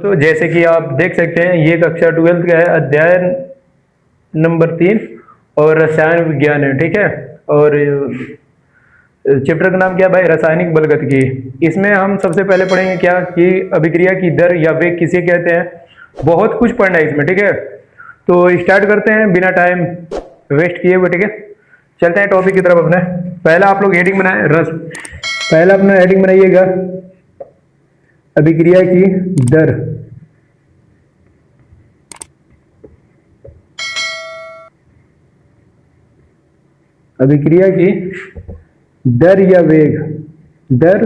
तो जैसे कि आप देख सकते हैं ये कक्षा 12th का है, अध्याय नंबर 3 और रसायन विज्ञान है, ठीक है। और चैप्टर का नाम क्या है भाई, रासायनिक बलगतिकी। इसमें हम सबसे पहले पढ़ेंगे क्या कि अभिक्रिया की दर या वेग किसे कहते हैं। बहुत कुछ पढ़ना है इसमें, ठीक है। तो स्टार्ट करते हैं बिना टाइम वेस्ट किए हुए, ठीक है। चलते हैं टॉपिक की तरफ अपने। पहला आप लोग हेडिंग बनाए पहला अपना हेडिंग बनाइएगा अभिक्रिया की दर। अभिक्रिया की दर या वेग, दर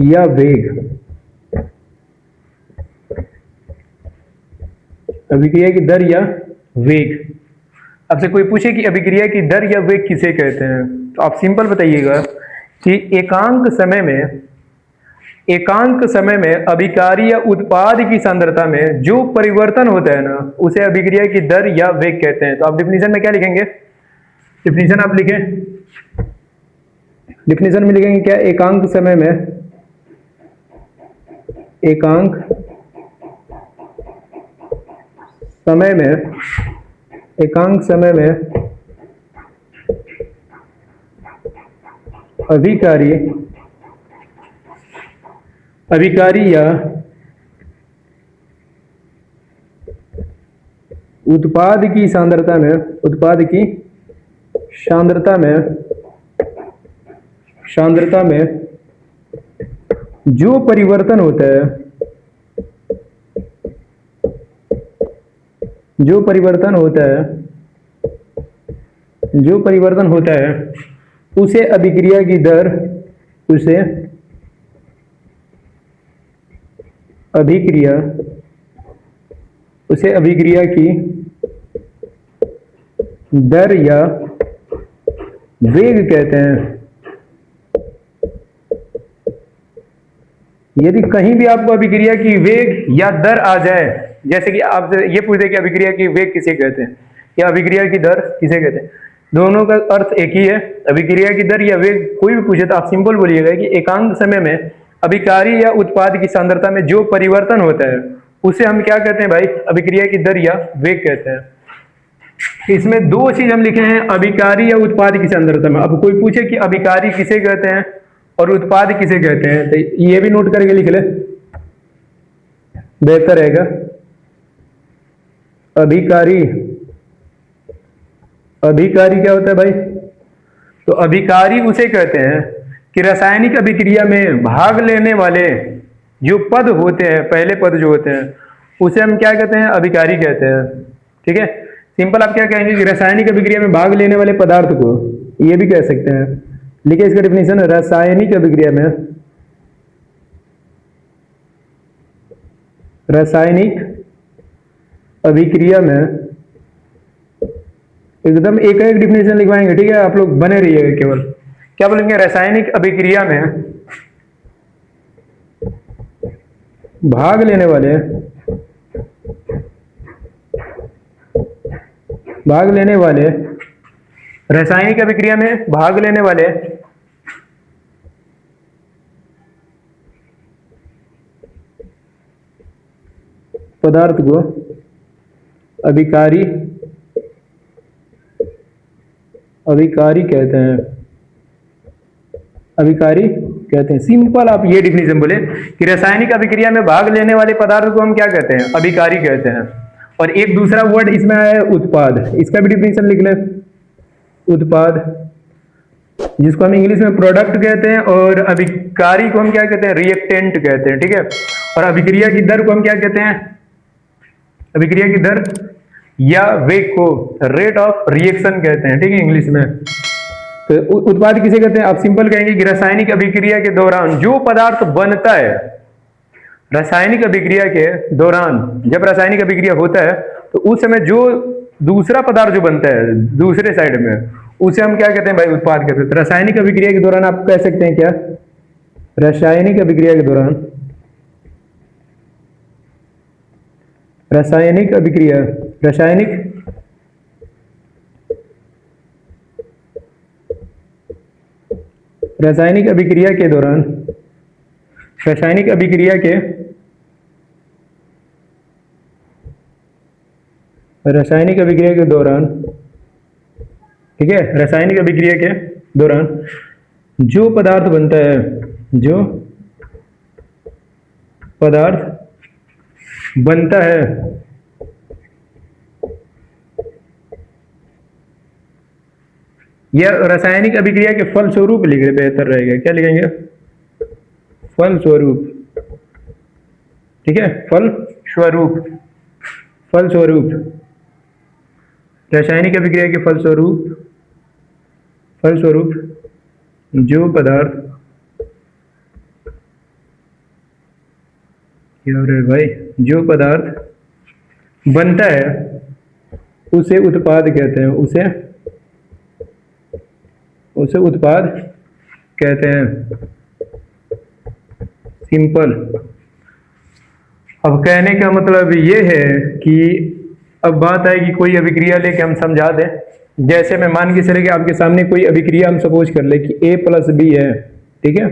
या वेग, अभिक्रिया की दर या वेग। आपसे कोई पूछे कि अभिक्रिया की दर या वेग किसे कहते हैं, तो आप सिंपल बताइएगा कि एकांक समय में अभिकारी या उत्पाद की सांद्रता में जो परिवर्तन होता है ना, उसे अभिक्रिया की दर या वेग कहते हैं। तो आप डिफिनीशन में क्या लिखेंगे, डिफिनीशन आप लिखें, डिफिनीशन में लिखेंगे क्या, एकांक समय में, एकांक समय में, एकांक समय में अभिकारी या उत्पाद की सांद्रता में, उत्पाद की सांद्रता में जो परिवर्तन होता है, जो परिवर्तन होता है उसे अभिक्रिया की दर, उसे अभिक्रिया की दर या वेग कहते हैं। यदि कहीं भी आपको अभिक्रिया की वेग या दर आ जाए, जैसे कि आपसे ये पूछे कि अभिक्रिया की वेग किसे कहते हैं या अभिक्रिया की दर किसे कहते हैं, दोनों का अर्थ एक ही है। अभिक्रिया की दर या वेग कोई भी पूछे तो आप सिंपल बोलिएगा कि एकांक समय में अभिकारी या उत्पाद की सांद्रता में जो परिवर्तन होता है उसे हम क्या कहते हैं भाई, अभिक्रिया की दर या वेग कहते हैं। इसमें दो चीज हम लिखे हैं, अभिकारी या उत्पाद की सांद्रता में। अब कोई पूछे कि अभिकारी किसे कहते हैं और उत्पाद किसे कहते हैं, तो ये भी नोट करके लिख ले, बेहतर रहेगा। अभिकारी क्या होता है भाई, तो अभिकारी उसे कहते हैं कि रासायनिक अभिक्रिया में भाग लेने वाले जो पद होते हैं, पहले पद जो होते हैं उसे हम क्या कहते हैं, अभिकारी कहते हैं, ठीक है। सिंपल आप क्या कहेंगे कि रासायनिक अभिक्रिया में भाग लेने वाले पदार्थ को, ये भी कह सकते हैं। लिखिए इसका डेफिनेशन, रासायनिक अभिक्रिया में, रासायनिक अभिक्रिया में एकदम एक एक डिफिनेशन लिखवाएंगे, ठीक है। आप लोग बने रहिएगा, केवल क्या बोलेंगे, रासायनिक अभिक्रिया में भाग लेने वाले रासायनिक अभिक्रिया में भाग लेने वाले पदार्थ को अभिकारी कहते हैं, अभिकारी कहते हैं। सिंपल आप ये डिफिनेशन बोले कि रासायनिक अभिक्रिया में भाग लेने वाले पदार्थ को हम क्या कहते हैं, अभिकारी कहते हैं। और एक दूसरा वर्ड इसमें आया है उत्पाद, इसका भी डिफिनेशन लिख ले, उत्पाद, जिसको हम इंग्लिश में प्रोडक्ट कहते हैं, और अभिकारी को हम क्या कहते हैं, रिएक्टेंट कहते हैं, ठीक है। और अभिक्रिया की दर को हम क्या कहते हैं, अभिक्रिया की दर या वेग को रेट ऑफ रिएक्शन कहते हैं, ठीक है, इंग्लिश में। तो उत्पाद किसे कहते हैं, आप सिंपल कहेंगे कि रासायनिक अभिक्रिया के दौरान जो पदार्थ बनता है, रासायनिक अभिक्रिया के दौरान जब रासायनिक अभिक्रिया होता है तो उस समय जो दूसरा पदार्थ जो बनता है दूसरे साइड में, उसे हम क्या कहते हैं भाई, उत्पाद कहते हैं। तो रासायनिक अभिक्रिया के दौरान आप कह सकते हैं क्या, रासायनिक अभिक्रिया के दौरान, रासायनिक अभिक्रिया, रासायनिक अभिक्रिया के दौरान, रासायनिक अभिक्रिया के रासायनिक अभिक्रिया के दौरान, ठीक है, रासायनिक अभिक्रिया के दौरान जो पदार्थ बनता है, जो पदार्थ बनता है यह रासायनिक अभिक्रिया के फलस्वरूप लिखे बेहतर रहेगा। क्या लिखेंगे? फलस्वरूप, ठीक है, फलस्वरूप, फलस्वरूप, रासायनिक अभिक्रिया के फलस्वरूप, फलस्वरूप जो पदार्थ, क्या हो रहा है भाई, जो पदार्थ बनता है उसे उत्पाद कहते हैं, उसे उत्पाद कहते हैं। सिंपल। अब कहने का मतलब ये है कि अब बात आएगी कोई अभिक्रिया लेके हम समझा दें। जैसे मैं मान के चले कि आपके सामने कोई अभिक्रिया हम सपोज कर ले कि A प्लस बी है, ठीक है,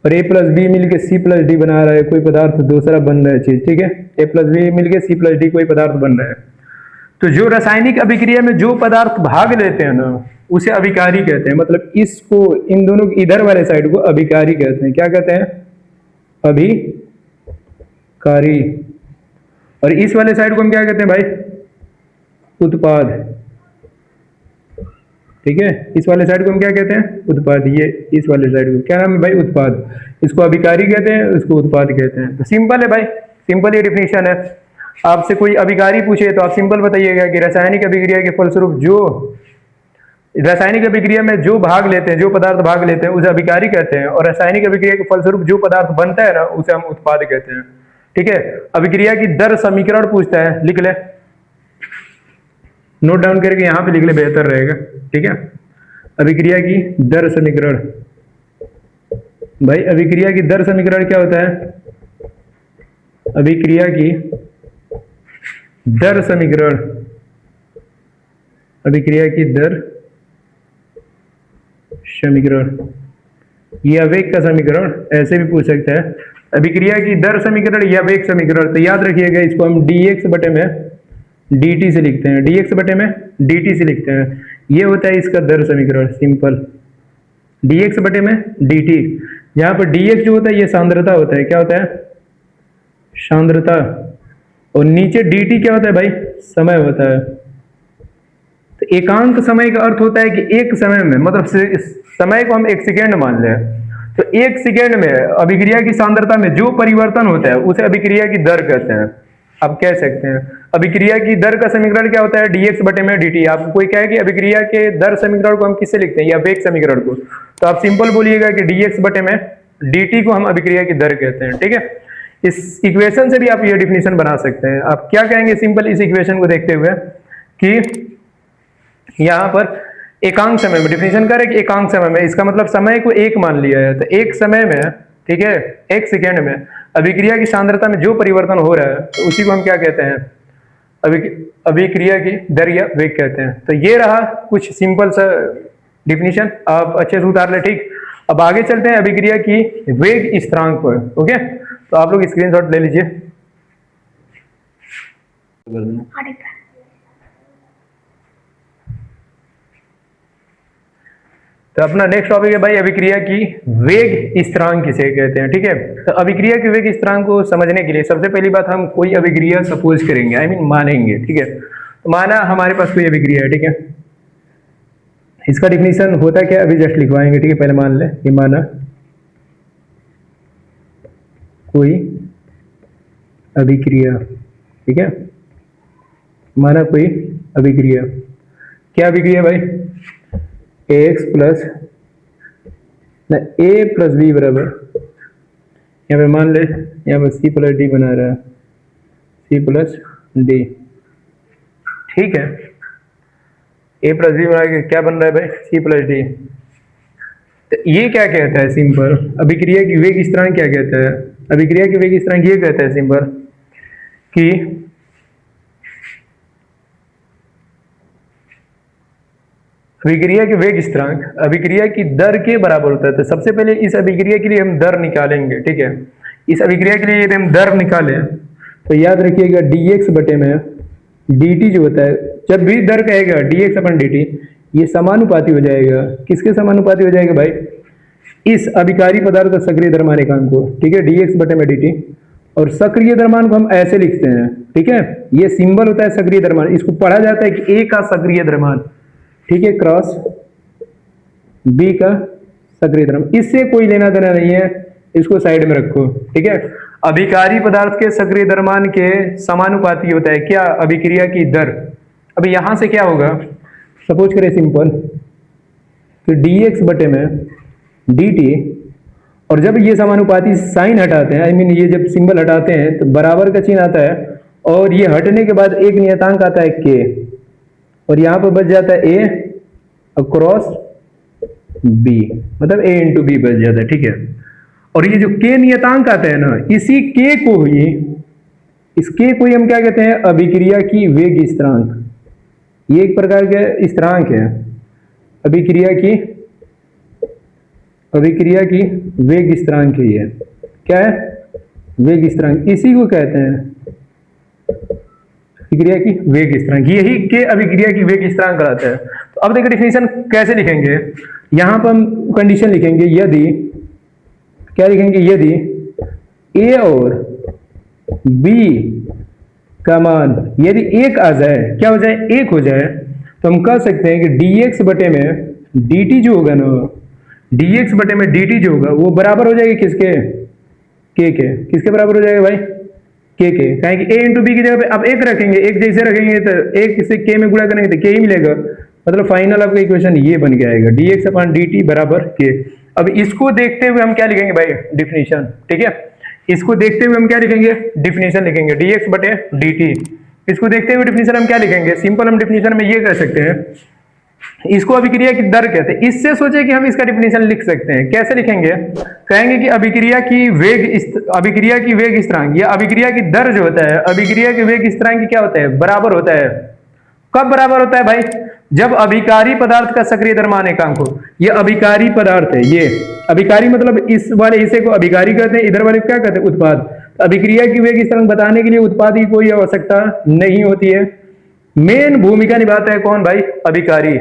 और A प्लस बी मिलके C प्लस डी बना रहा है, कोई पदार्थ दूसरा बन रहा है चीज, ठीक है, A प्लस बी मिलके C प्लस डी कोई पदार्थ बन रहा है। तो जो रासायनिक अभिक्रिया में जो पदार्थ भाग लेते हैं ना उसे अभिकारी कहते हैं। मतलब इसको, इन दोनों इधर वाले साइड को अभिकारी कहते हैं। क्या कहते हैं? अभिकारी। और इस वाले साइड को हम क्या कहते हैं भाई? उत्पाद, ठीक है, इस वाले साइड को हम क्या कहते हैं? उत्पाद। ये इस वाले साइड को क्या नाम है भाई? उत्पाद। इसको अभिकारी कहते हैं, इसको उत्पाद कहते हैं। तो सिंपल है भाई, सिंपल ये डिफिनेशन है। आपसे कोई अभिकारी पूछे तो आप सिंपल बताइएगा कि रासायनिक अभिक्रिया के फलस्वरूप जो, रासायनिक अभिक्रिया में जो भाग लेते हैं, जो पदार्थ भाग लेते हैं उसे अभिकारी कहते हैं, और रासायनिक अभिक्रिया के फलस्वरूप जो पदार्थ बनता है ना उसे हम उत्पाद कहते हैं। ठीक है, अभिक्रिया की दर समीकरण पूछता है, लिख ले, नोट डाउन करके यहां पे लिख ले, बेहतर रहेगा। ठीक है, अभिक्रिया की दर समीकरण। भाई अभिक्रिया की दर समीकरण क्या होता है? अभिक्रिया की दर समीकरण, अभिक्रिया की दर समीकरण, या वेग का समीकरण, ऐसे भी पूछ सकता है। अभिक्रिया की दर समीकरण या वेग समीकरण। तो याद रखिएगा इसको हम dx बटे में dt से लिखते हैं, dx बटे में dt से लिखते हैं। ये होता है इसका दर समीकरण, सिंपल, dx बटे में dt। यहाँ पर dx जो होता है ये सांद्रता होता है। क्या होता है? सांद्रता। और नीचे dt क्या होता है भाई? समय होता है। तो एकांक समय का अर्थ होता है कि एक समय में, मतलब समय को हम 1 सेकेंड मान लें, तो 1 सेकेंड में अभिक्रिया की सांद्रता में जो परिवर्तन होता है उसे अभिक्रिया की दर कहते हैं। आप कह सकते हैं अभिक्रिया की दर का समीकरण क्या होता है? dx बटे में dt। आपको कोई कहे कि अभिक्रिया के दर समीकरण को हम किससे लिखते हैं, या वेग समीकरण को, तो आप सिंपल बोलिएगा कि dx बटे में dt को हम अभिक्रिया की दर कहते हैं। ठीक है, इस इक्वेशन से भी आप ये डिफिनेशन बना सकते हैं। आप क्या कहेंगे सिंपल इस इक्वेशन को देखते हुए कि यहाँ पर एकांक समय में डिफिनेशन करें कि एकांक समय में, इसका मतलब समय को 1 मान लिया है। तो एक समय में, ठीक है, 1 सेकेंड में अभिक्रिया की सांद्रता में जो परिवर्तन हो रहा है तो उसी को हम क्या कहते हैं? अभिक्रिया की दर या वेग कहते हैं। तो ये रहा कुछ सिंपल सा डिफिनेशन, आप अच्छे से उतार ले। ठीक, अब आगे चलते हैं अभिक्रिया की वेग स्थिरांक पर। ओके, तो आप लोग स्क्रीनशॉट ले लीजिए। तो अपना नेक्स्ट टॉपिक है भाई अभिक्रिया की वेग स्थिरांक किसे कहते हैं। ठीक है, तो अभिक्रिया के वेग स्थिरांक को समझने के लिए सबसे पहली बात हम कोई अभिक्रिया सपोज करेंगे, आई मीन मानेंगे। ठीक है, तो माना हमारे पास कोई अभिक्रिया है। ठीक है, इसका डिफिनीशन होता क्या अभी जस्ट लिखवाएंगे। ठीक है, पहले मान ले कि माना कोई अभिक्रिया, ठीक है, माना कोई अभिक्रिया, क्या अभिक्रिया भाई? ax plus a plus B बराबर, यहाँ पे मान ले, यहाँ पे c प्लस डी बना रहा है, c प्लस डी। ठीक है, a प्लस बी बना के क्या बन रहा है भाई? c plus D. तो ये क्या कहता है सिंपल? अभिक्रिया की वेग स्थिरांक क्या कहता है? अभिक्रिया की वेग स्थिरांक ये कहता है सिंपल कि अभिक्रिया के वेग स्थिरांक अभिक्रिया की दर के बराबर होता है। तो सबसे पहले इस अभिक्रिया के लिए हम दर निकालेंगे। ठीक है, इस अभिक्रिया के लिए यदि हम दर निकालें तो याद रखिएगा dx बटे में dt जो होता है, जब भी दर कहेगा dx अपन dt, ये समानुपाती हो जाएगा। किसके समानुपाती हो जाएगा भाई? इस अभिकारी पदार्थ का सक्रिय द्रव्यमान एकांक को, ठीक है, dx बटे में dt। और सक्रिय द्रव्यमान को हम ऐसे लिखते हैं, ठीक है, ये सिंबल होता है सक्रिय द्रव्यमान, इसको पढ़ा जाता है कि A का सक्रिय द्रव्यमान, ठीक है, क्रॉस B का सक्रिय द्रव्यमान। इससे कोई लेना देना नहीं है, इसको साइड में रखो, ठीक है। अभिकारी पदार्थ के सक्रिय द्रव्यमान के समानुपाती होता है क्या? अभिक्रिया की दर। अब यहां से क्या होगा, सपोज करें सिंपल, तो dx बटे में dt, और जब ये समानुपाती साइन हटाते हैं, आई मीन ये जब सिंबल हटाते हैं तो बराबर का चिन्ह आता है, और ये हटने के बाद एक नियतांक आता है k, और यहाँ पर बच जाता है a अक्रॉस b, मतलब a इंटू बी बच जाता है, ठीक है। और ये जो k नियतांक आता है ना, इसी k को ही, इस k को ही हम क्या कहते हैं? अभिक्रिया की वेग स्थिरांक। ये एक प्रकार का स्थिरांक है, अभिक्रिया की वेग स्थिरांक है। ये क्या है? वेग स्थिरांक, इसी को कहते हैं अभिक्रिया की वेग स्थिरांक। यही के अभिक्रिया की वेग स्थिरांक कहलाता है। तो अब देखो डिफिनेशन कैसे लिखेंगे, यहां पर हम कंडीशन लिखेंगे, यदि क्या लिखेंगे? यदि a और b का मान यदि एक आ जाए, क्या हो जाए? एक हो जाए, तो हम कह सकते हैं कि dx बटे में dt जो होगा ना, dx बटे में dt जो होगा वो बराबर हो जाएगी किसके? k के। किसके बराबर हो जाएगा भाई? k के। कहें कि a इंटू बी की जगह पे अब एक रखेंगे, एक जैसे रखेंगे तो एक से k में गुणा करेंगे तो k ही मिलेगा, मतलब फाइनल आपका इक्वेशन ये बन के आएगा, dx अपॉन dt बराबर k। अब इसको देखते हुए हम क्या लिखेंगे भाई? डिफिनीशन, ठीक है। इसको देखते हुए हम क्या लिखेंगे? डिफिनीशन लिखेंगे, dx बटे dt। इसको देखते हुए डिफिनीशन हम क्या लिखेंगे? सिंपल हम डिफिनीशन में ये कह सकते हैं, इसको अभिक्रिया की दर कहते हैं। इससे सोचे कि हम इसका डिफिनीशन लिख सकते हैं। कैसे लिखेंगे? कहेंगे कि अभिक्रिया की वेग स्थिरांक या अभिक्रिया की दर जो होता है, अभिक्रिया की वेग स्थिरांक क्या होता है? बराबर होता है। कब बराबर होता है भाई? जब अभिकारी पदार्थ का सक्रिय द्रव्यमान एकांक हो। ये अभिकारी पदार्थ है, ये अभिकारी मतलब इस वाले हिस्से को अभिकारी कहते हैं, इधर वाले क्या कहते हैं? उत्पाद। अभिक्रिया की वेग स्थिरांक बताने के लिए उत्पाद की कोई आवश्यकता नहीं होती है, मेन भूमिका निभाता है कौन भाई? अभिकारी।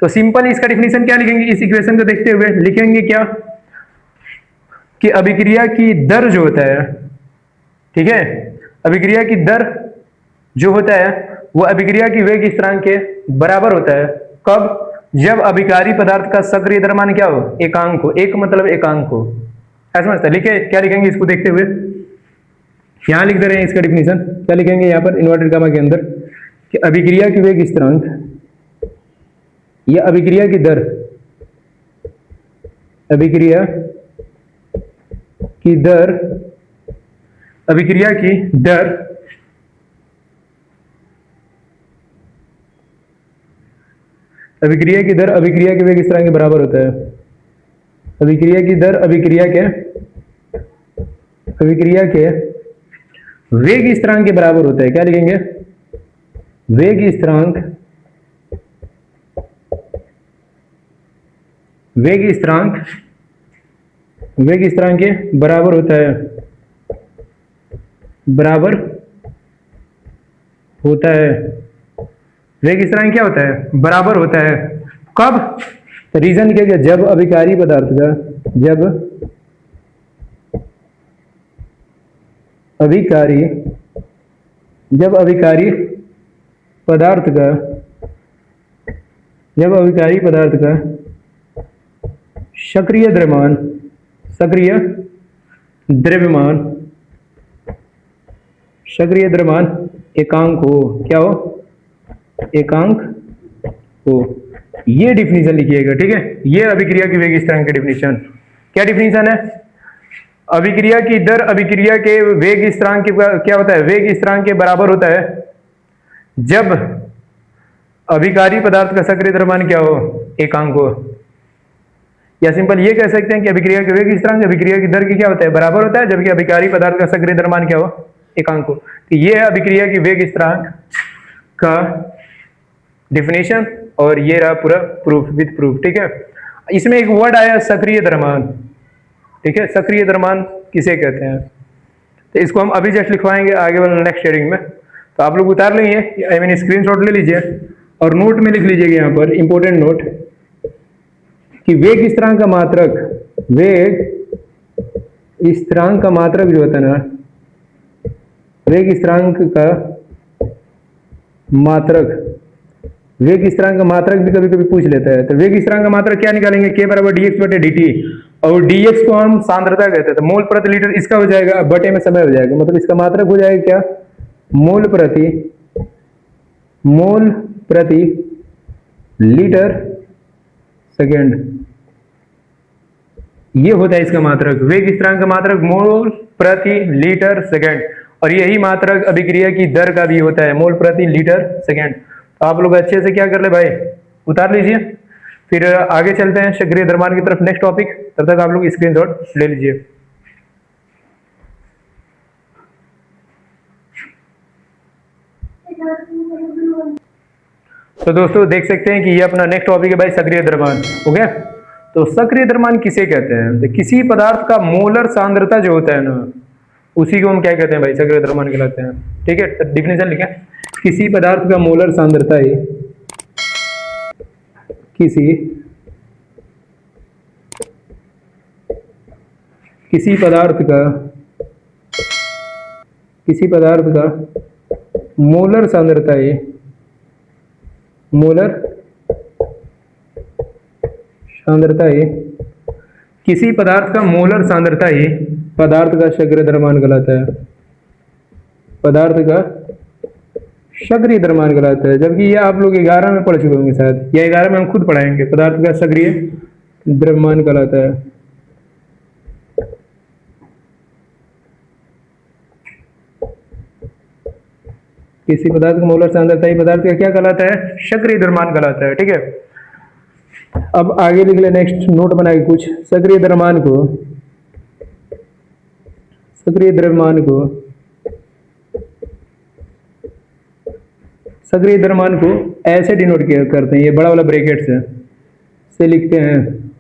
तो सिंपल इसका डिफिनीशन क्या लिखेंगे? इस इक्वेशन को देखते हुए लिखेंगे क्या कि अभिक्रिया की दर जो होता है, ठीक है, अभिक्रिया की दर जो होता है वो अभिक्रिया की वेग स्थिरांक के बराबर होता है। कब? जब अभिकारी पदार्थ का सक्रिय द्रव्यमान क्या हो? एकांक हो। एक मतलब एकांक हो, ऐसा समझता है। लिखे क्या लिखेंगे इसको देखते हुए? यहां लिख दे रहे हैं इसका डिफिनीशन। क्या लिखेंगे यहां पर इन्वर्टेड कामा के अंदर कि अभिक्रिया की वेग स्थिरांक या अभिक्रिया की दर, अभिक्रिया की दर, अभिक्रिया की दर अभिक्रिया की दर अभिक्रिया के वेग स्थिरांक के बराबर होता है। अभिक्रिया की दर अभिक्रिया के वेग स्थिरांक के बराबर होता है। क्या लिखेंगे? वेग स्थिरांक के बराबर होता है, बराबर होता है। वेग स्थिरांक क्या होता है? बराबर होता है। कब? तो रीजन क्या? जब अभिकारी पदार्थ का, जब अभिकारी पदार्थ का सक्रिय द्रव्यमान एकांक हो। क्या हो? एकांक हो। ये डिफिनीशन लिखिएगा, ठीक है। ये अभिक्रिया की वेग स्थिरांक की डिफिनीशन। क्या डिफिनीशन है? अभिक्रिया की दर अभिक्रिया के वेग स्थिरांक के क्या होता है? वेग स्थिरांक के बराबर होता है जब अभिकारी पदार्थ का सक्रिय द्रव्यमान क्या हो? एकांक हो। या सिंपल ये कह सकते हैं कि अभिक्रिया के वेग स्थिरांक अभिक्रिया की दर की क्या होता है? बराबर होता है, जबकि अभिकारी पदार्थ का सक्रिय द्रव्यमान क्या हो? एकांक हो। तो ये है अभिक्रिया की वेग स्थिरांक का डिफिनेशन, और ये रहा पूरा प्रूफ विद प्रूफ, ठीक है। इसमें एक वर्ड आया सक्रिय द्रव्यमान, ठीक है। सक्रिय द्रव्यमान किसे कहते हैं? तो इसको हम अभी जस्ट लिखवाएंगे आगे वाले नेक्स्ट शेयरिंग में। तो आप लोग उतार लेंगे, आई मीन स्क्रीनशॉट ले लीजिए और नोट में लिख लीजिएगा यहाँ पर इंपॉर्टेंट नोट कि वेग स्थिरांक का मात्रक, वेग स्थिरांक का मात्रक जो होता है ना, वेग स्थिरांक का मात्रक, वेग स्थिरांक का मात्रक भी कभी कभी पूछ लेता है। तो वेग स्थिरांक का मात्रक क्या निकालेंगे, k बराबर dx बटे dt, और dx को हम सांद्रता कहते हैं, तो मोल प्रति लीटर इसका हो जाएगा, बटे में समय हो जाएगा, मतलब इसका मात्रक हो जाएगा क्या, मोल प्रति लीटर सेकेंड। ये होता है इसका मात्रक, वेग स्थिरांक का मात्रक मोल प्रति लीटर सेकेंड, और यही मात्रक अभिक्रिया की दर का भी होता है, मोल प्रति लीटर सेकेंड। तो आप लोग अच्छे से क्या कर ले भाई, उतार लीजिए, फिर आगे चलते हैं सक्रिय द्रव्यमान की तरफ, नेक्स्ट टॉपिक। तब तक आप लोग स्क्रीनशॉट ले लीजिए। तो दोस्तों देख सकते हैं कि ये अपना नेक्स्ट टॉपिक है भाई, सक्रिय द्रव्यमान। ओके, तो सक्रिय द्रव्यमान किसे कहते हैं, तो किसी पदार्थ का मोलर सांद्रता जो होता है ना, उसी को हम क्या कहते हैं भाई, सक्रिय द्रव्यमान कहलाते हैं। ठीक है, तो डिफिनेशन लिखें, किसी पदार्थ का मोलर सांद्रता ही किसी पदार्थ का मोलर सांद्रता ही, किसी पदार्थ का मोलर सांद्रता ही पदार्थ का सक्रिय द्रव्यमान कहलाता है, पदार्थ का सक्रिय द्रव्यमान कहलाता है। जबकि ये आप लोग 11 में पढ़ चुके होंगे शायद, या 11 में हम खुद पढ़ाएंगे, पदार्थ का सक्रिय द्रव्यमान कहलाता है। किसी पदार्थ का मोलर सांद्रता ही पदार्थ का क्या कहलाता है, सक्रिय द्रव्यमान कहलाता है। ठीक है, अब आगे लिख ले, नेक्स्ट नोट बनाएंगे कुछ, सक्रिय द्रव्यमान को ऐसे डिनोट करते हैं, ये बड़ा वाला ब्रैकेट से लिखते हैं।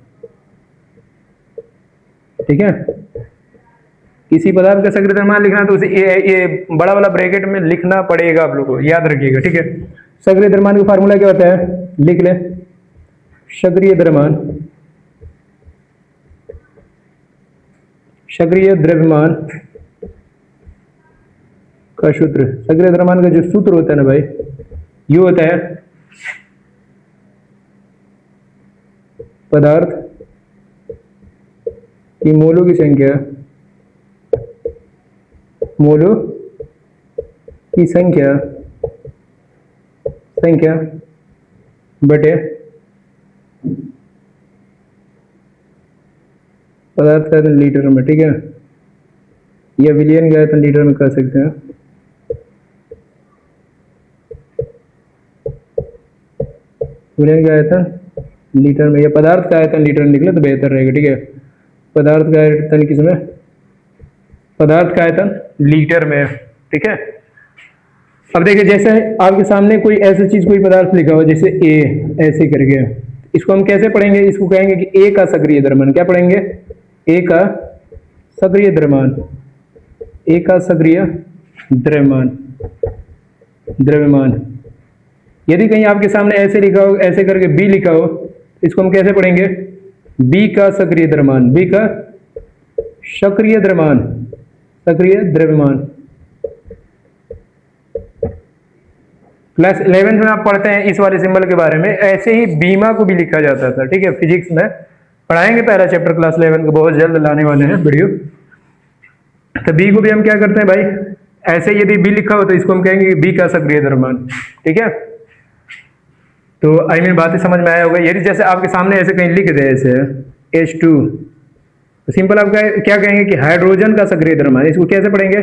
ठीक है, किसी पदार्थ का सक्रिय द्रव्यमान लिखना तो उसे ये बड़ा वाला ब्रैकेट में लिखना पड़ेगा, आप लोगों को याद रखिएगा। ठीक है, सक्रिय द्रव्यमान का फार्मूला क्या होता है, लिख ले, सक्रिय द्रव्यमान का सूत्र, सक्रिय द्रव्यमान का जो सूत्र होता है ना भाई, ये होता है पदार्थ की मोलों की संख्या बटे पदार्थ का आयतन लीटर में। ठीक है, या विलियन का आयतन लीटर में कर सकते हैं। विलियन का आयतन लीटर में, या पदार्थ का आयतन लीटर में निकले तो बेहतर रहेगा। ठीक है, पदार्थ का आयतन किसमें, पदार्थ का आयतन लीटर में। ठीक है, अब देखिए जैसे आपके सामने कोई ऐसी चीज, कोई पदार्थ लिखा हो जैसे ए, ऐसे करके, इसको हम कैसे पढ़ेंगे, इसको कहेंगे कि ए का सक्रिय द्रव्यमान। क्या पढ़ेंगे, ए का सक्रिय द्रव्यमान। यदि कहीं आपके सामने ऐसे लिखा हो, ऐसे करके बी लिखा हो, इसको हम कैसे पढ़ेंगे, बी का सक्रिय द्रव्यमान। क्लास 11th में आप पढ़ते हैं इस वाले सिंबल के बारे में, ऐसे ही बीमा को भी लिखा जाता था। ठीक है, फिजिक्स में पढ़ाएंगे पहला चैप्टर क्लास 11 को, बहुत जल्द लाने वाले हैं वीडियो। तो बी को भी हम क्या करते हैं भाई, ऐसे यदि बी लिखा हो तो इसको हम कहेंगे बी का सक्रिय द्रव्यमान। ठीक है, तो आई मीन बातें समझ में आया होगा। यदि जैसे आपके सामने ऐसे कहीं लिख दे ऐसे H2, तो सिंपल आप क्या कहेंगे कि हाइड्रोजन का सक्रिय द्रव्यमान। इसको कैसे पढ़ेंगे,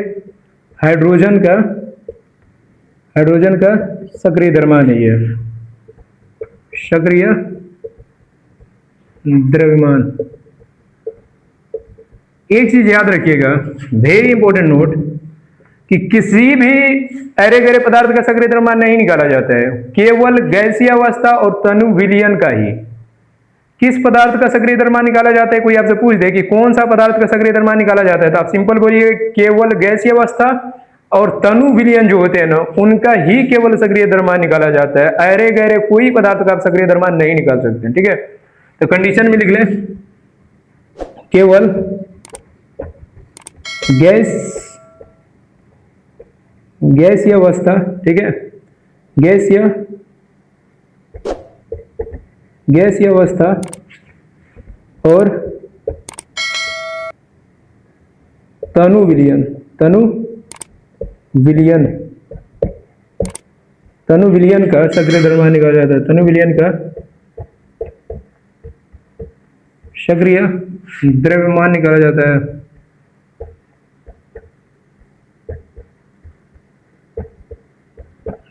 हाइड्रोजन का सक्रिय द्रव्यमान है ये, सक्रिय द्रव्यमान। एक चीज याद रखिएगा, वेरी इंपॉर्टेंट नोट, कि किसी भी अरे गहरे पदार्थ का सक्रिय द्रव्यमान नहीं निकाला जाता है, केवल गैसीय अवस्था और तनु विलयन का ही, किस पदार्थ का सक्रिय द्रव्यमान निकाला जाता है, कोई आपसे पूछ दे कि कौन सा पदार्थ का सक्रिय द्रव्यमान निकाला जाता है, तो आप सिंपल बोलिए केवल गैसीय अवस्था और तनु विलयन जो होते हैं ना, उनका ही केवल सक्रिय द्रव्यमान निकाला जाता है। अरे गहरे कोई पदार्थ का आप सक्रिय द्रव्यमान नहीं निकाल सकते। ठीक है, तो कंडीशन में लिख लें केवल गैसीय अवस्था, ठीक है, गैसीय अवस्था और तनु विलयन का सक्रिय द्रव्यमान निकाला जाता है। तनु विलयन का सक्रिय द्रव्यमान निकाला जाता है।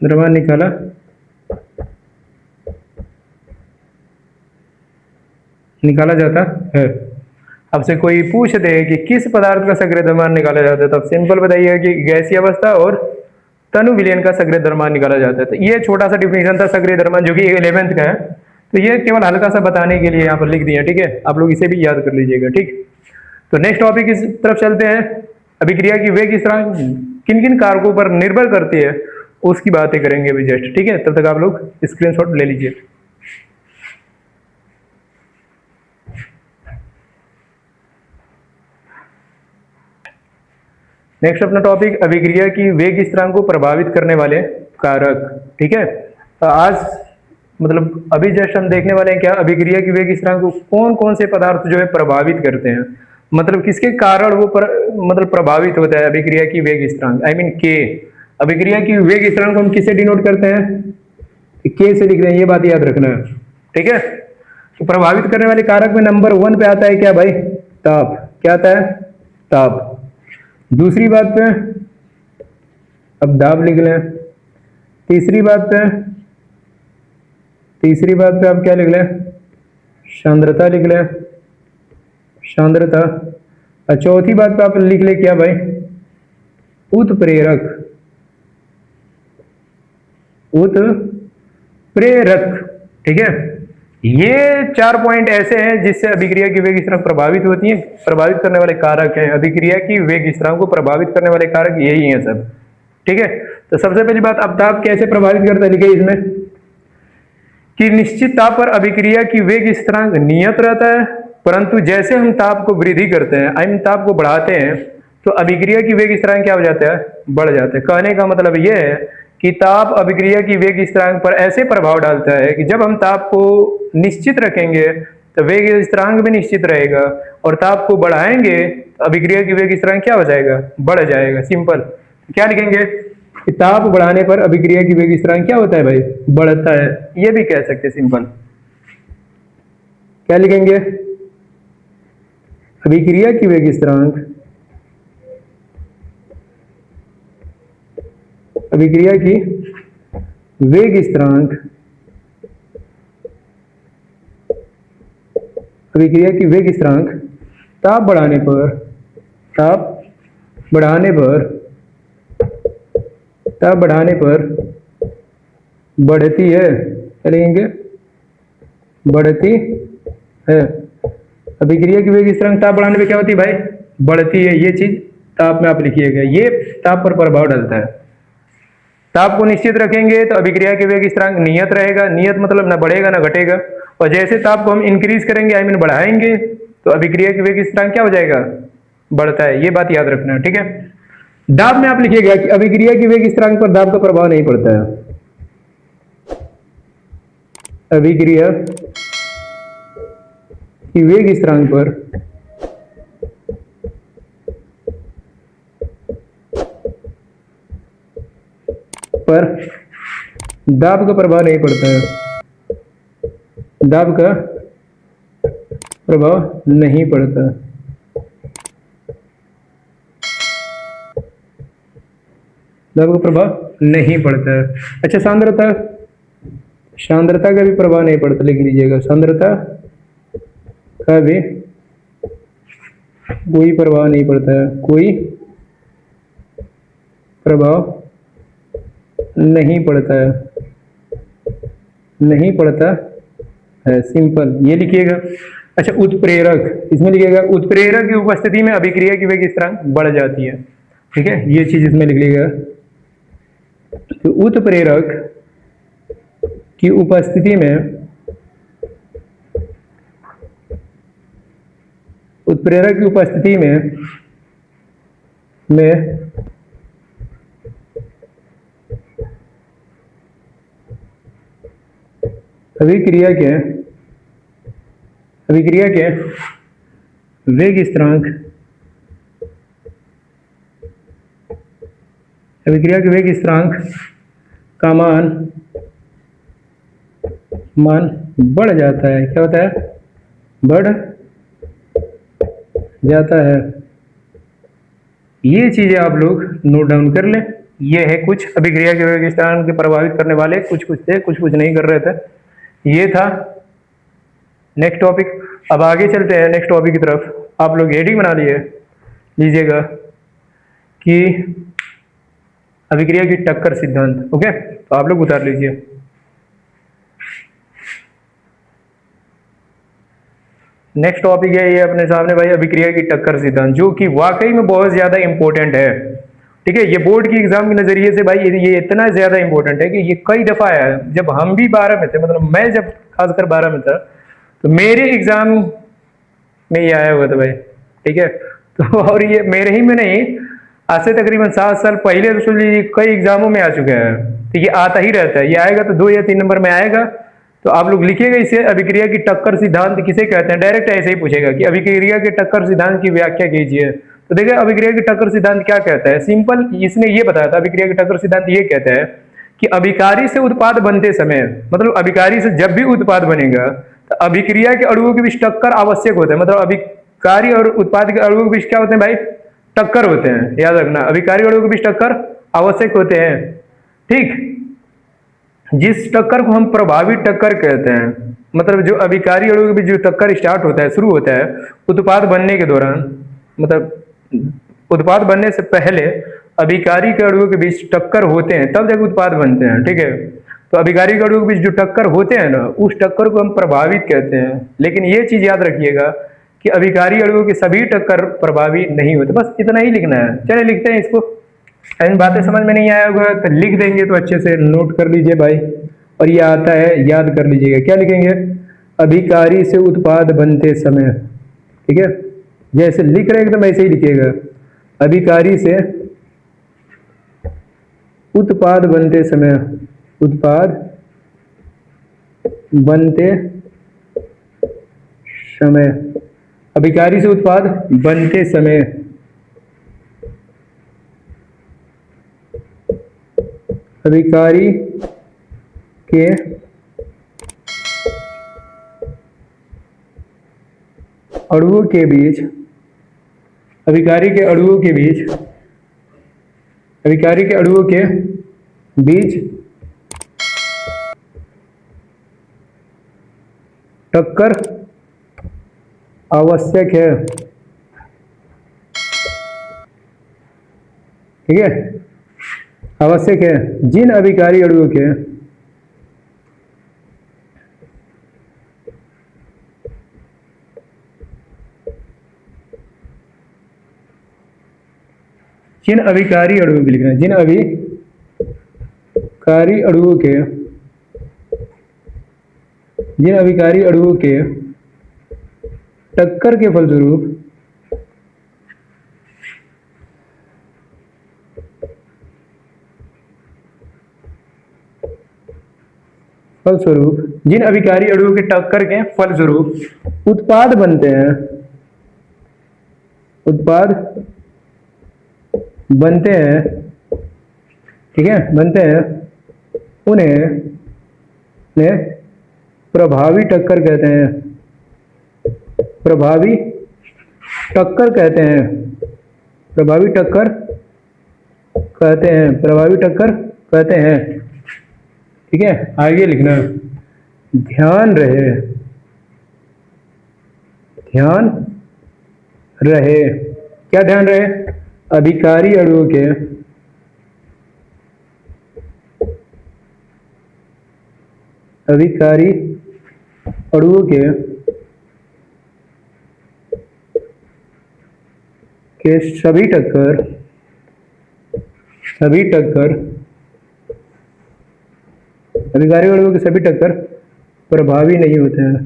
द्रव्यमान निकाला जाता है। आपसे कोई पूछ दे कि किस पदार्थ का सक्रिय द्रव्यमान निकाला जाता है, तो आप सिंपल बताइए कि गैसीय अवस्था और तनु विलयन का सक्रिय द्रव्यमान निकाला जाता है। तो ये छोटा सा डिफिनेशन था सक्रिय द्रव्यमान, जो कि 11th का है। तो ये केवल हल्का सा बताने के लिए यहाँ पर लिख दिया। ठीक है, आप लोग इसे भी याद कर लीजिएगा। ठीक, तो नेक्स्ट टॉपिक इस तरफ चलते हैं। अभिक्रिया की वेग स्थिरांक किन किन कारकों पर निर्भर करती है, उसकी बातें करेंगे अभी जस्ट। ठीक है, तब तक आप लोग स्क्रीनशॉट ले लीजिए। नेक्स्ट अपना टॉपिक अभिक्रिया की वेग स्थिरांक को प्रभावित करने वाले कारक। ठीक है, तो आज मतलब अभी जस्ट हम देखने वाले हैं क्या, अभिक्रिया की वेग स्थिरांक को कौन कौन से पदार्थ जो है प्रभावित करते हैं, मतलब किसके कारण वो मतलब प्रभावित होता है अभिक्रिया की वेग स्थिरांक, आई मीन के। अभिक्रिया की वेग स्थिरांक को हम किससे डिनोट करते हैं, के से लिख रहे हैं, ये बात याद रखना है। ठीक है, तो प्रभावित करने वाले कारक में नंबर 1 पे आता है क्या भाई, ताप। क्या आता है, ताप। दूसरी बात पे अब दाब लिख लें। तीसरी बात पे आप क्या लिख लें, सांद्रता लिख लें, सांद्रता। और चौथी बात पे आप लिख ले क्या भाई, उत्प्रेरक। ठीक है, ये 4 पॉइंट ऐसे हैं जिससे अभिक्रिया की वेग स्थिरांक प्रभावित होती है। प्रभावित करने वाले कारक हैं, अभिक्रिया की वेग स्थिरांक को प्रभावित करने वाले कारक यही हैं सब। ठीक है, तो सबसे पहली बात, अब ताप कैसे प्रभावित करता है, लिखे इसमें कि निश्चित ताप पर अभिक्रिया की वेग स्थिरांक नियत रहता है, परंतु जैसे हम ताप को वृद्धि करते हैं, आई मीन ताप को बढ़ाते हैं, तो अभिक्रिया की वेग स्थिरांक क्या हो जाता है, बढ़ जाता है। कहने का मतलब यह है कि ताप अभिक्रिया की वेग स्थिरांक पर ऐसे प्रभाव डालता है कि जब हम ताप को निश्चित रखेंगे तो वेग स्थिरांक भी निश्चित रहेगा, और ताप को बढ़ाएंगे तो अभिक्रिया की वेग स्थिरांक क्या हो जाएगा, बढ़ जाएगा। सिंपल क्या लिखेंगे कि ताप बढ़ाने पर अभिक्रिया की वेग स्थिरांक क्या होता है भाई, बढ़ता है। ये भी कह सकते हैं सिंपल। क्या लिखेंगे, अभिक्रिया की वेग स्थिरांक, अभिक्रिया की वेग स्थिरांक, अभिक्रिया की वेग स्थिरांक ताप बढ़ाने पर बढ़ती है। क्या लिखेंगे, बढ़ती है। अभिक्रिया की वेग स्थिरांक ताप बढ़ाने पे क्या होती है भाई, बढ़ती है। ये चीज ताप में आप लिखिएगा, ये ताप पर प्रभाव डालता है। ताप को निश्चित रखेंगे तो अभिक्रिया के वेग स्थिरांक नियत रहेगा। नियत मतलब ना बढ़ेगा ना घटेगा, और जैसे ताप को हम इंक्रीज करेंगे, आई मीन बढ़ाएंगे, तो अभिक्रिया के वेग स्थिरांक क्या हो जाएगा, बढ़ता है। ये बात याद रखना है। ठीक है, दाब में आप लिखिएगा कि अभिक्रिया की वेग स्थिरांक पर दाब का प्रभाव नहीं पड़ता है। अभिक्रिया की वेग स्थिरांक पर दाब का प्रभाव नहीं पड़ता है, दाब का प्रभाव नहीं पड़ता। दाब का प्रभाव नहीं पड़ता है। अच्छा, सांद्रता, सांद्रता का भी प्रभाव नहीं पड़ता, लिख लीजिएगा। सांद्रता का भी कोई प्रभाव नहीं पड़ता है, कोई प्रभाव नहीं पड़ता है, नहीं पड़ता है, सिंपल, ये लिखिएगा। अच्छा, उत्प्रेरक, इसमें लिखिएगा उत्प्रेरक की उपस्थिति में अभिक्रिया की वेग स्थिरांक बढ़ जाती है। ठीक है, ये चीज इसमें लिख लीजिएगा। तो उत्प्रेरक की उपस्थिति में, उत्प्रेरक की उपस्थिति में अभिक्रिया के वेग स्थिरांक, अभिक्रिया के वेग स्थिरांक का मान बढ़ जाता है। क्या होता है? बढ़ जाता है। ये चीजें आप लोग नोट डाउन कर लें। ये है कुछ अभिक्रिया के वेग स्थिरांक के प्रभावित करने वाले, कुछ थे, कुछ नहीं कर रहे थे। ये था नेक्स्ट टॉपिक। अब आगे चलते हैं नेक्स्ट टॉपिक की तरफ। आप लोग हेडिंग बना लीजिएगा कि अभिक्रिया की टक्कर सिद्धांत। ओके, तो आप लोग उतार लीजिए। नेक्स्ट टॉपिक है ये अपने सामने भाई, अभिक्रिया की टक्कर सिद्धांत, जो कि वाकई में बहुत ज्यादा इंपॉर्टेंट है। ठीक है, ये बोर्ड की एग्जाम के नजरिए से भाई ये इतना ज्यादा इंपॉर्टेंट है कि ये कई दफा आया है। जब हम भी 12 में थे, मतलब मैं जब खासकर 12 में था, तो मेरे एग्जाम में ये आया हुआ था भाई। ठीक है, तो और ये मेरे ही में नहीं, आज से तकरीबन 7 साल पहले तो सुन लीजिए कई एग्जामों में आ चुका है। तो ये आता ही रहता है, ये आएगा तो 2 या 3 नंबर में आएगा। तो आप लोग लिखिएगा इसे, अभिक्रिया की टक्कर सिद्धांत किसे कहते हैं। डायरेक्ट ऐसे ही पूछेगा कि अभिक्रिया के टक्कर सिद्धांत की व्याख्या कीजिए। तो देखिए अभिक्रिया की टक्कर सिद्धांत क्या कहता है। सिंपल, इसने ये बताया था, अभिक्रिया की टक्कर सिद्धांत ये कहता है कि अभिकारी से उत्पाद बनते समय, मतलब अभिकारी से जब भी उत्पाद बनेगा तो अभिक्रिया के अणुओं के बीच टक्कर आवश्यक होता है। मतलब अभिकारी और उत्पाद के अणुओं के बीच क्या होते हैं भाई? टक्कर होते हैं। याद रखना, अभिकारी अणुओं के बीच टक्कर आवश्यक होते हैं। ठीक, जिस टक्कर को हम प्रभावी टक्कर कहते हैं, मतलब जो अभिकारी अणुओं के बीच जो टक्कर स्टार्ट होता है, शुरू होता है उत्पाद बनने के दौरान, मतलब उत्पाद बनने से पहले अभिकारी के अणुओं के बीच टक्कर होते हैं, तब जब उत्पाद बनते हैं। ठीक है, तो अभिकारी के अणुओं के बीच जो टक्कर होते हैं ना, उस टक्कर को हम प्रभावित कहते हैं। लेकिन ये चीज याद रखिएगा कि अभिकारी अणुओं के सभी टक्कर प्रभावी नहीं होते। बस इतना ही लिखना है। चलिए लिखते हैं इसको। इन बातें समझ में नहीं आया होगा तो लिख देंगे, तो अच्छे से नोट कर लीजिए भाई। और ये आता है, याद कर लीजिएगा। क्या लिखेंगे? अभिकारी से उत्पाद बनते समय। ठीक है, जैसे लिख रहे एकदम ऐसे ही लिखिएगा। अभिकारी से उत्पाद बनते समय, उत्पाद बनते समय, अभिकारी से उत्पाद बनते समय अभिकारी के अणुओं के बीच, अभिकारी के अणुओं के बीच, अभिकारी के अणुओं के बीच टक्कर आवश्यक है। ठीक है, आवश्यक है। जिन अभिकारी अणुओं के जिन अभिकारी अणुओं के लिखना है, जिन अभिकारी अणुओं के, जिन अभिकारी अणुओं के टक्कर के फलस्वरूप जिन अभिकारी अणुओं के टक्कर के फलस्वरूप उत्पाद बनते हैं, उत्पाद बनते हैं, ठीक है, बनते हैं, उन्हें प्रभावी टक्कर कहते हैं। प्रभावी टक्कर कहते हैं। प्रभावी टक्कर कहते हैं। प्रभावी टक्कर कहते हैं। ठीक है, आगे लिखना। ध्यान रहे, ध्यान रहे, क्या ध्यान रहे? अभिकारी अणुओं के, अभिकारी अणुओं के सभी टक्कर अभिकारी अणुओं के सभी टक्कर प्रभावी नहीं होते हैं।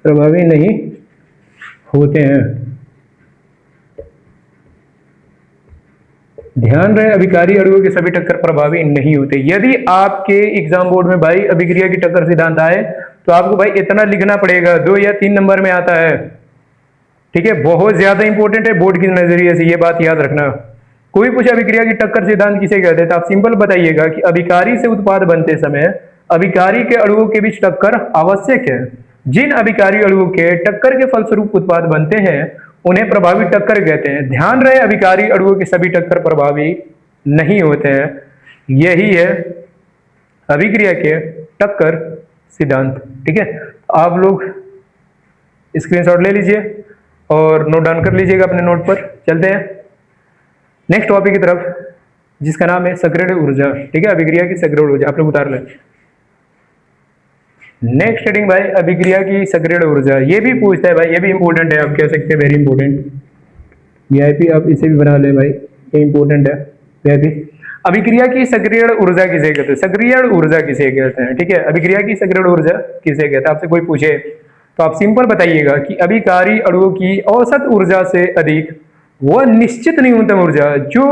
प्रभावी नहीं होते हैं। ध्यान रहे, अभिकारी अणुओं के सभी टक्कर प्रभावी नहीं होते। यदि आपके एग्जाम बोर्ड में भाई अभिक्रिया की टक्कर सिद्धांत आए तो आपको भाई इतना लिखना पड़ेगा, 2 या 3 नंबर में आता है। ठीक है, बहुत ज्यादा इंपॉर्टेंट है बोर्ड के नजरिए से, ये बात याद रखना। कोई पूछे अभिक्रिया की टक्कर सिद्धांत किसे कहते हैं तो आप सिंपल बताइएगा कि अभिकारी से उत्पाद बनते समय अभिकारी के अणुओं के बीच टक्कर आवश्यक है। जिन अभिकारी अणुओं के टक्कर के फलस्वरूप उत्पाद बनते हैं उन्हें प्रभावी टक्कर कहते हैं। ध्यान रहे, अभिकारी अणुओं के सभी टक्कर प्रभावी नहीं होते हैं। यही है अभिक्रिया के टक्कर सिद्धांत। ठीक है, आप लोग स्क्रीनशॉट ले लीजिए और नोट डाउन कर लीजिएगा अपने नोट पर। चलते हैं नेक्स्ट टॉपिक की तरफ, जिसका नाम है सक्रिय ऊर्जा। ठीक है, अभिक्रिया की सक्रिय ऊर्जा आप लोग उतार लें। नेक्स्ट हेडिंग भाई अभिक्रिया की सक्रिय ऊर्जा। ये भी पूछता है भाई, ये भी इंपॉर्टेंट है, आप कह सकते हैं वेरी इंपॉर्टेंट। वीआईपी आप इसे भी बना ले भाई, ये इंपॉर्टेंट है वीआईपी। अभिक्रिया की सक्रिय ऊर्जा किसे कहते हैं? सक्रिय ऊर्जा किसे कहते हैं? ठीक है, अभिक्रिया की सक्रिय ऊर्जा किसे कहते हैं? आपसे कोई पूछे तो आप सिंपल बताइएगा कि अभिकारी अणुओं की औसत ऊर्जा से अधिक वह निश्चित न्यूनतम ऊर्जा जो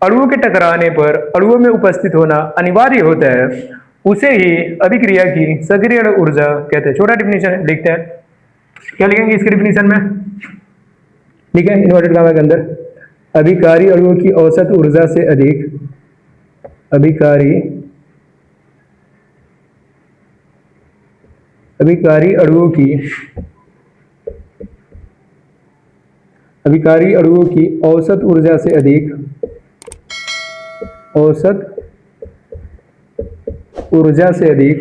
अणुओं के टकराने पर अणुओं में उपस्थित होना अनिवार्य होता है, उसे ही अभिक्रिया की सक्रिय ऊर्जा कहते हैं। छोटा डिफिनेशन लिखते हैं, क्या लिखेंगे इसके डिफिनेशन में? ठीक है, इन्वर्टेड कामा के अंदर अभिकारी अणुओं की औसत ऊर्जा से अधिक अभिकारी अणुओं की औसत ऊर्जा से अधिक औसत ऊर्जा से अधिक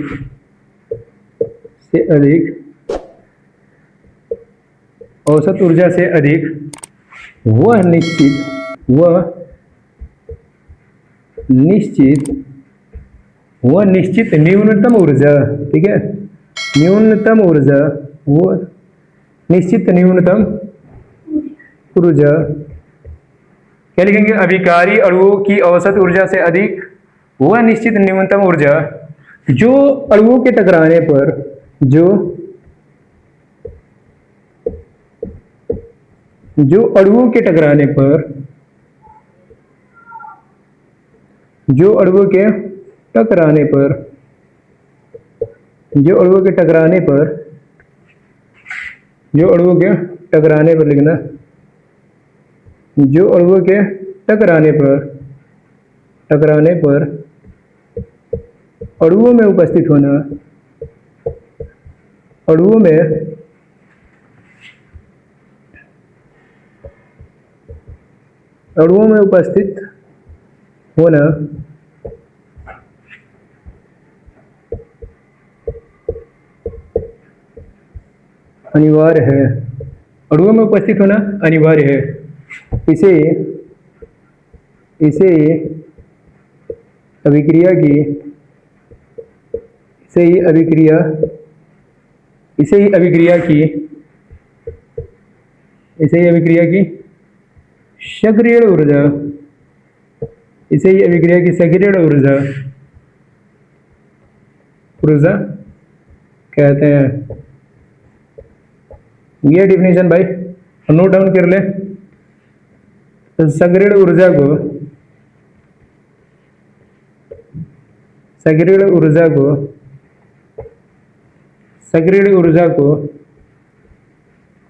वह निश्चित न्यूनतम ऊर्जा। ठीक है, न्यूनतम ऊर्जा, वो निश्चित न्यूनतम ऊर्जा। क्या लिखेंगे? अभिकारी अणुओं की औसत ऊर्जा से अधिक वह निश्चित न्यूनतम ऊर्जा जो अणुओं के टकराने पर अणुओं के टकराने पर लिखना, जो अणुओं के टकराने पर अणुओं में उपस्थित होना, अणुओं में उपस्थित होना अनिवार्य है। अणुओं में उपस्थित होना अनिवार्य है। इसे अभिक्रिया की सक्रिय ऊर्जा, इसे ही अभिक्रिया की सक्रिय ऊर्जा कहते हैं। ये डिफिनेशन भाई नोट डाउन कर ले। तो सक्रिय ऊर्जा को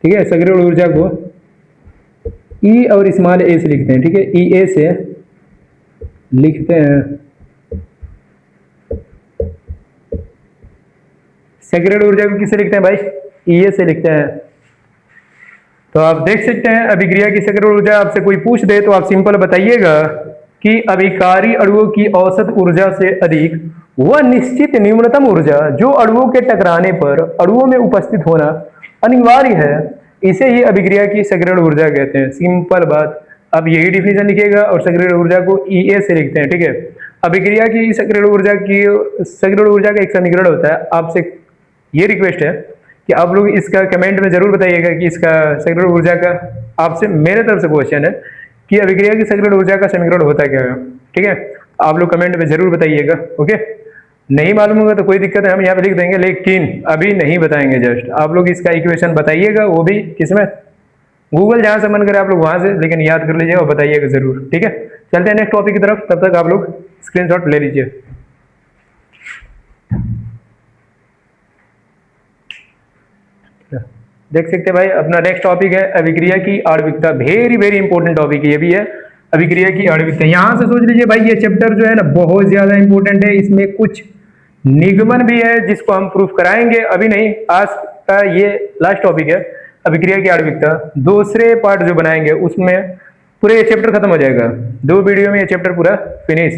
ठीक है, सक्रिय ऊर्जा को ई और स्मॉल ए से लिखते हैं। ठीक है, ई ए से लिखते हैं। सक्रिय ऊर्जा को किससे लिखते हैं भाई? ई ए से लिखते हैं। तो आप देख सकते हैं अभिक्रिया की सक्रिय ऊर्जा आपसे कोई पूछ दे तो आप सिंपल बताइएगा कि अभिकारी अणुओं की औसत ऊर्जा से अधिक वह निश्चित न्यूनतम ऊर्जा जो अणुओं के टकराने पर अणुओं में उपस्थित होना अनिवार्य है, इसे ही अभिक्रिया की सक्रिय ऊर्जा कहते हैं। सिंपल बात। अब यही डिफिनेशन लिखिएगा और सक्रिय ऊर्जा को ई ए से लिखते हैं। ठीक है, अभिक्रिया की सक्रिय ऊर्जा का एक समीकरण होता है। आपसे ये रिक्वेस्ट है कि आप लोग इसका कमेंट में जरूर बताइएगा कि इसका सक्रिय ऊर्जा का, आपसे मेरे तरफ से क्वेश्चन है कि अभिक्रिया की सक्रिय ऊर्जा का समीकरण होता क्या है। ठीक है, आप लोग कमेंट में जरूर बताइएगा। ओके, नहीं मालूम होगा तो कोई दिक्कत है, हम यहाँ पे लिख देंगे, लेकिन अभी नहीं बताएंगे। जस्ट आप लोग इसका इक्वेशन बताइएगा, वो भी किसमें, गूगल जहां से मन करे आप लोग वहां से, लेकिन याद कर लीजिएगा और बताइएगा जरूर। ठीक है, चलते हैं नेक्स्ट टॉपिक की तरफ, तब तक आप लोग स्क्रीनशॉट ले लीजिए। देख सकते हैं भाई, अपना नेक्स्ट टॉपिक है अभिक्रिया की आणविकता। वेरी वेरी इंपॉर्टेंट टॉपिक ये भी है, अभिक्रिया की आणविकता। यहां से सोच लीजिए भाई, ये चैप्टर जो है ना बहुत ज्यादा इंपॉर्टेंट है। इसमें कुछ निगमन भी है जिसको हम प्रूफ कराएंगे, अभी नहीं, आज का ये लास्ट टॉपिक है अभिक्रिया की आणविकता। दूसरे पार्ट जो बनाएंगे उसमें पूरे ये चैप्टर खत्म हो जाएगा, 2 वीडियो में ये चैप्टर पूरा फिनिश।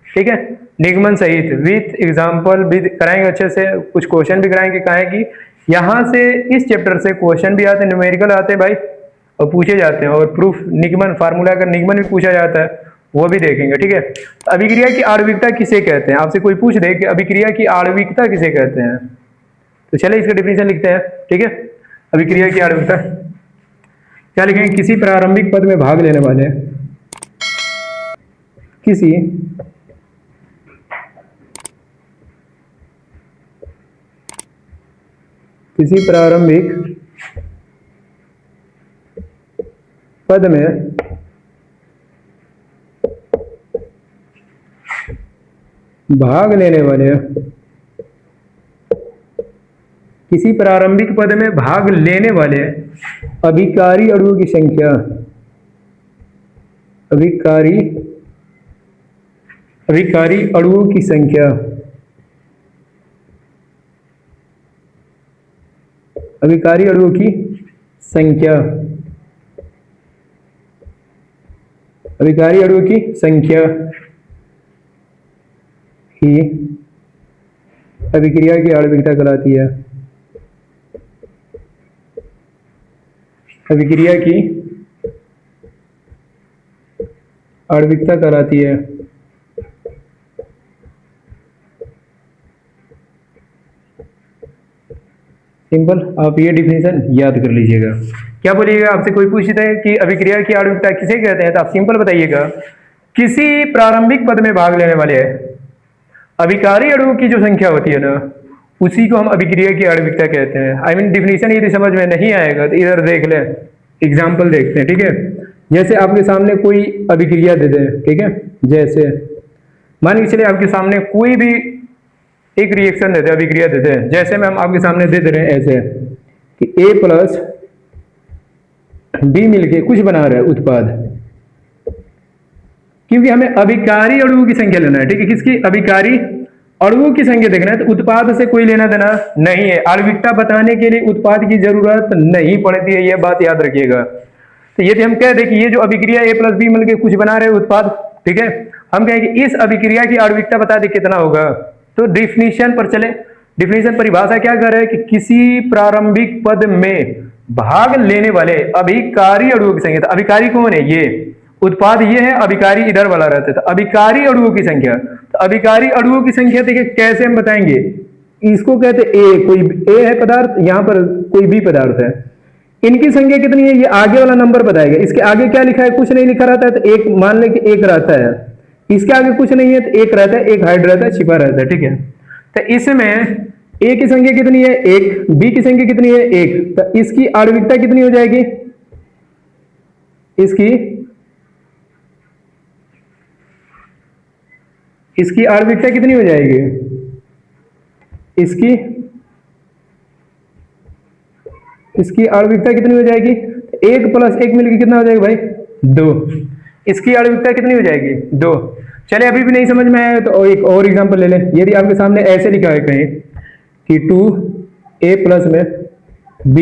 ठीक है, निगमन सहित विथ एग्जाम्पल भी कराएंगे अच्छे से, कुछ क्वेश्चन भी कराएंगे। कहा है कि यहाँ से इस चैप्टर से क्वेश्चन भी आते हैं, न्यूमेरिकल आते हैं भाई, और पूछे जाते हैं, और प्रूफ निगमन फार्मूला का निगमन भी पूछा जाता है, वो भी देखेंगे। ठीक है, अभिक्रिया की आणविकता किसे कहते हैं, आपसे कोई पूछ दे कि अभिक्रिया की आणविकता किसे कहते हैं, तो चले इसका डिफिनेशन लिखते हैं। ठीक है, अभिक्रिया की आणविकता क्या लिखेंगे, किसी प्रारंभिक पद में भाग लेने वाले, किसी प्रारंभिक पद में भाग लेने वाले, किसी प्रारंभिक पद में भाग लेने वाले अभिकारी अणुओं की संख्या, अभिकारी अणुओं की संख्या, अभिकारी अणुओं की संख्या, अभिकारी अणुओं की संख्या ही अभिक्रिया की आणविकता कहलाती है। अभिक्रिया की आणविकता कहलाती है। सिंपल, आप ये डिफिनेशन याद कर लीजिएगा। क्या बोलिएगा, आपसे कोई पूछता है कि अभिक्रिया की आणविकता किसे कहते हैं, तो आप सिंपल बताइएगा, किसी प्रारंभिक पद में भाग लेने वाले अभिकारी अणुओं की जो संख्या होती है ना, उसी को हम अभिक्रिया की आणविकता कहते हैं। आई मीन डिफिनेशन यदि समझ में नहीं आएगा तो इधर देख ले, एग्जाम्पल देखते हैं। ठीक है, जैसे आपके सामने कोई अभिक्रिया दे दे, ठीक है, जैसे मान के चलिए आपके सामने कोई भी एक रिएक्शन देते हैं, अभिक्रिया देते हैं, जैसे में हम आपके सामने दे दे रहे हैं ऐसे कि A प्लस B मिलके कुछ बना रहे हैं उत्पाद, क्योंकि हमें अभिकारी अणुओं की संख्या लेना है। ठीक है, किसकी, अभिकारी अणुओं की संख्या देखना है, तो उत्पाद से कोई लेना देना नहीं है। आणविकता बताने के लिए उत्पाद की जरूरत नहीं पड़ती है, यह बात याद रखिएगा। तो यदि हम कह दें कि ये जो अभिक्रिया A प्लस B मिलके कुछ बना रहे उत्पाद, ठीक है, हम कहें कि इस अभिक्रिया की आणविकता बता दे कितना होगा, तो डिफिनीशन पर चले। डिफिनीशन परिभाषा क्या कर रहे हैं कि किसी प्रारंभिक पद में भाग लेने वाले अभिकारी अणुओं की संख्या, तो अभिकारी कौन है, ये उत्पाद ये है, अभिकारी इधर वाला रहता है, तो अभिकारी अणुओं की संख्या। तो अभिकारी अणुओं की संख्या देखिए कैसे हम बताएंगे, इसको कहते हैं ए, कोई ए है पदार्थ, यहां पर कोई बी पदार्थ है, इनकी संख्या कितनी है, ये आगे वाला नंबर बताएगा। इसके आगे क्या लिखा है, कुछ नहीं लिखा रहता है, तो एक मान ले कि एक रहता है, इसके आगे कुछ नहीं है तो एक रहता है, एक हाइड रहता है, छिपा रहता है। ठीक है, तो इसमें ए की संख्या कितनी है, एक, बी की संख्या कितनी है, एक, तो इसकी आणविकता कितनी हो जाएगी, इसकी आणविकता कितनी हो जाएगी, इसकी आणविकता कितनी हो जाएगी, एक प्लस एक मिलकर कितना हो जाएगा भाई, 2। इसकी आणविकता कितनी हो जाएगी, 2। चले अभी भी नहीं समझ में आया तो एक और एग्जांपल ले लें। यदि आपके सामने ऐसे लिखा है कहीं कि 2A प्लस में B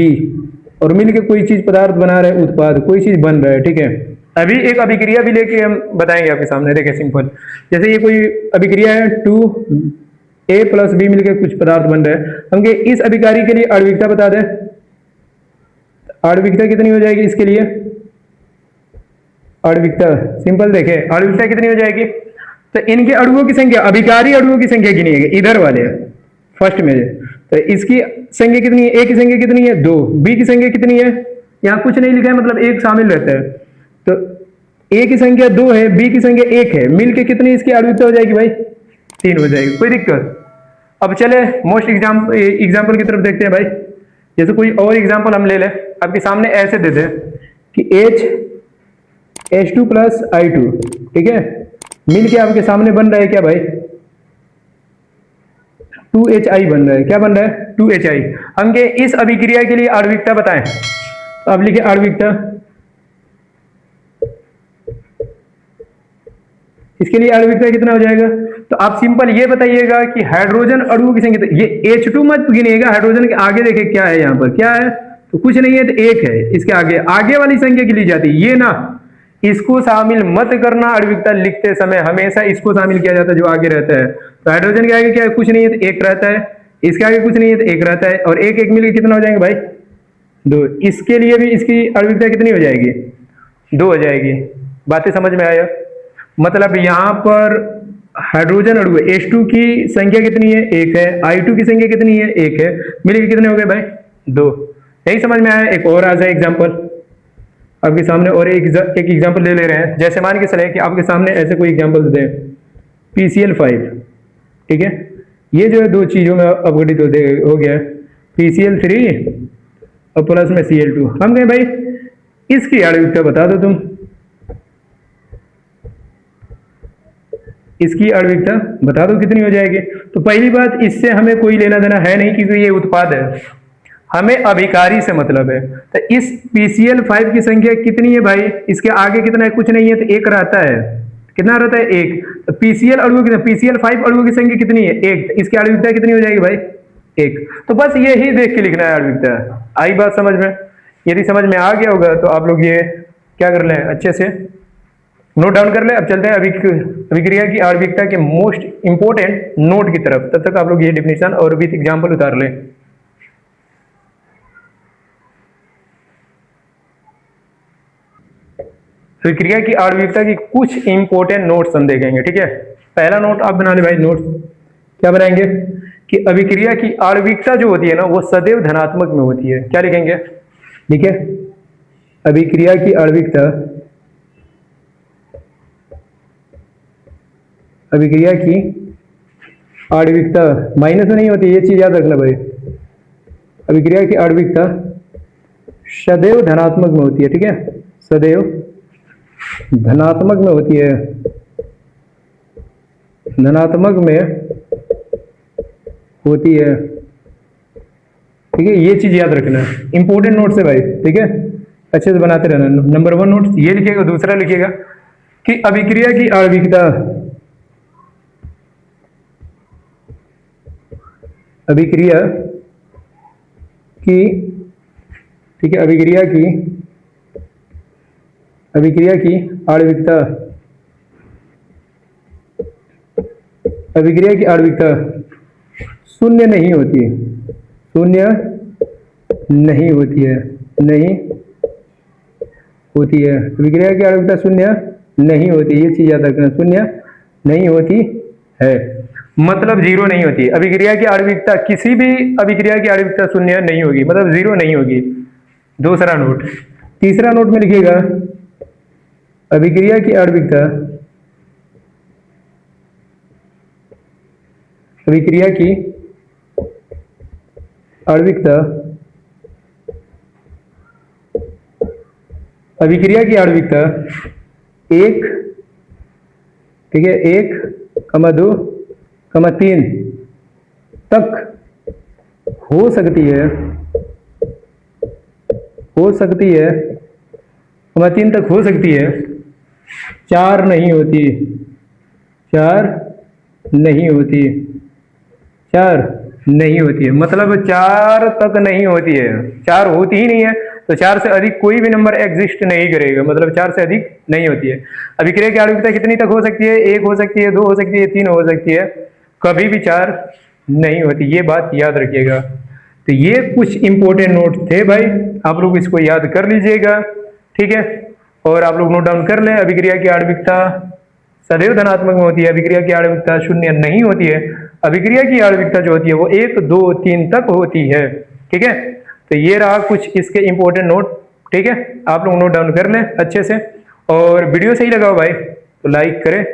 और मिलके कोई चीज पदार्थ बना रहे, उत्पाद कोई चीज बन रहा है। ठीक है, अभी एक अभिक्रिया भी लेके हम बताएंगे आपके सामने, देखिए सिंपल, जैसे ये कोई अभिक्रिया है, 2A प्लस B मिलके कुछ पदार्थ बन रहे हैं, हम इस अभिकारी के लिए आणविकता बता दें, आणविकता कितनी हो जाएगी इसके लिए, आणविकता सिंपल देखें, आणविकता कितनी हो जाएगी, तो इनके अणुओं की संख्या, अभिकारी अणुओं की संख्या गिनिएगा, इधर वाले फर्स्ट में। तो इसकी संख्या कितनी है, ए की संख्या कितनी है 2, बी की संख्या कितनी है, यहाँ कुछ नहीं लिखा है मतलब एक शामिल रहता है। तो ए की संख्या 2 है, बी की संख्या 1 है, मिलके कितनी इसकी आणविकता हो जाएगी भाई 3 हो जाएगी, कोई दिक्कत। अब चले मोस्ट एग्जाम्पल की तरफ देखते हैं भाई। जैसे कोई और एग्जाम्पल हम ले लें, आपके सामने ऐसे दे दें कि H2 प्लस I2, ठीक है, मिलके आपके सामने बन रहा है क्या भाई 2HI बन रहा है, क्या बन रहा है 2HI। हम के इस अभिक्रिया के लिए आणविकता बताएं, तो अब लिखे आणविकता, इसके लिए आणविकता कितना हो जाएगा। तो आप सिंपल ये बताइएगा कि हाइड्रोजन अणुओं की संख्या, ये H2 मत गिनिएगा, हाइड्रोजन के आगे देखे क्या है, यहाँ पर क्या है, तो कुछ नहीं है तो 1 है, इसके आगे आगे वाली संख्या की ली जाती है, ये ना, इसको शामिल मत करना। आणविकता लिखते समय हमेशा इसको शामिल किया जाता है जो आगे रहता है। तो हाइड्रोजन के आगे क्या है, कुछ नहीं है तो 1 रहता है, इसके आगे कुछ नहीं है तो 1 रहता है, और 1 1 मिलकर कितना हो जाएंगे भाई 2। इसके लिए भी इसकी आणविकता कितनी हो जाएगी 2 हो जाएगी। बातें समझ में आया। मतलब यहाँ पर हाइड्रोजन अणु H2 की संख्या कितनी है 1 है, I2 की संख्या कितनी है 1 है, मिलकर कितने हो गए भाई 2। यही समझ में आया। एक और आ जाए एग्जाम्पल आपके सामने, और एक एग्जाम्पल ले रहे हैं। जैसे मान के चले कि आपके सामने ऐसे कोई एग्जाम्पल दे दें PCl5, ठीक है, ये जो है 2 चीजों में अपघटित हो गया है, PCl3 और प्लस में Cl2। हम कहें भाई इसकी आणविकता बता दो तुम, इसकी आणविकता बता दो कितनी हो जाएगी। तो पहली बात, इससे हमें कोई लेना देना है नहीं क्योंकि ये उत्पाद है, हमें अभिकारी से मतलब है। तो इस PCl5 की संख्या कितनी है भाई, इसके आगे कितना है, कुछ नहीं है तो 1 रहता है, कितना रहता है 1। तो PCl5 अणुओं की संख्या कितनी है 1, तो इसकी आणविकता कितनी हो जाएगी भाई 1। तो बस यही देख के लिखना है आणविकता। आई बात समझ में। यदि समझ में आ गया होगा तो आप लोग ये क्या कर लें, अच्छे से नोट डाउन कर ले। अब चलते हैं अभिक्रिया की आणविकता के मोस्ट इंपोर्टेंट नोट की तरफ। तब तक आप लोग ये डिफिनेशन और विथ एग्जांपल उतार लें। अभिक्रिया की आणविकता की कुछ इंपोर्टेंट नोट्स हम देखेंगे, ठीक है। पहला नोट आप बना ले भाई, नोट क्या बनाएंगे कि अभिक्रिया की आणविकता जो होती है ना वो सदैव धनात्मक में होती है। क्या लिखेंगे, ठीक है, अभिक्रिया की आणविकता, अभिक्रिया की आणविकता माइनस में नहीं होती, ये चीज याद रखना भाई। अभिक्रिया की आणविकता सदैव धनात्मक में होती है, ठीक है, सदैव धनात्मक में होती है, धनात्मक में होती है, ठीक है। ये चीज याद रखना, इंपॉर्टेंट नोट से भाई, ठीक है, अच्छे से बनाते रहना। नंबर 1 नोट ये लिखेगा। दूसरा लिखेगा कि अभिक्रिया की आणविकता, अभिक्रिया की, ठीक है, अभिक्रिया की आणविकता, अभिक्रिया की आणविकता शून्य नहीं होती, शून्य नहीं होती है, नहीं होती है। अभिक्रिया की आणविकता शून्य नहीं होती, ये चीज याद रखना, शून्य नहीं होती है मतलब 0 नहीं होती। अभिक्रिया की आणविकता, किसी भी अभिक्रिया की आणविकता शून्य नहीं होगी, मतलब 0 नहीं होगी। दूसरा नोट। तीसरा नोट में लिखिएगा अभिक्रिया की आणविकता, अभिक्रिया की आणविकता, अभिक्रिया की आणविकता 1, ठीक है, 1,2,3 तक हो सकती है, हो सकती है, 3 तक हो सकती है, 4 नहीं होती, 4 नहीं होती, 4 नहीं होती है, मतलब 4 तक नहीं होती है, 4 होती ही नहीं है। तो 4 से अधिक कोई भी नंबर एग्जिस्ट नहीं करेगा, मतलब 4 से अधिक नहीं होती है। अभिक्रिया की आणविकता कितनी तक हो सकती है, 1 हो सकती है, 2 हो सकती है, 3 हो सकती है, कभी भी 4 नहीं होती, ये बात याद रखिएगा। तो ये कुछ इंपॉर्टेंट नोट थे भाई, आप लोग इसको याद कर लीजिएगा, ठीक है। और आप लोग नोट डाउन कर लें, अभिक्रिया की आणविकता सदैव धनात्मक में होती है। अभिक्रिया की आणविकता शून्य नहीं होती है। अभिक्रिया की आणविकता जो होती है वो 1, 2, 3 तक होती है। ठीक है, तो ये रहा कुछ इसके इंपॉर्टेंट नोट। ठीक है, आप लोग नोट डाउन कर लें अच्छे से। और वीडियो सही लगा हो भाई तो लाइक करें,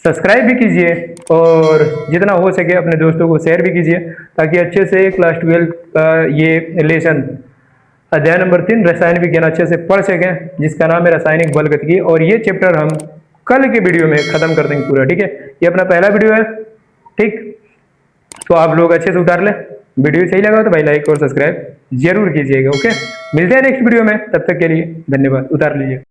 सब्सक्राइब भी कीजिए और जितना हो सके अपने दोस्तों को शेयर भी कीजिए, ताकि अच्छे से क्लास 12 का ये लेसन अध्याय नंबर 3 रसायन विज्ञान अच्छे से पढ़ सकें, जिसका नाम है रासायनिक बल गतिकी। और ये चैप्टर हम कल के वीडियो में खत्म कर देंगे पूरा। ठीक है, ये अपना पहला वीडियो है। ठीक, तो आप लोग अच्छे से उतार लें। वीडियो सही लगा तो भाई लाइक और सब्सक्राइब जरूर कीजिएगा। ओके, मिलते हैं नेक्स्ट वीडियो में, तब तक के लिए धन्यवाद। उतार लीजिए।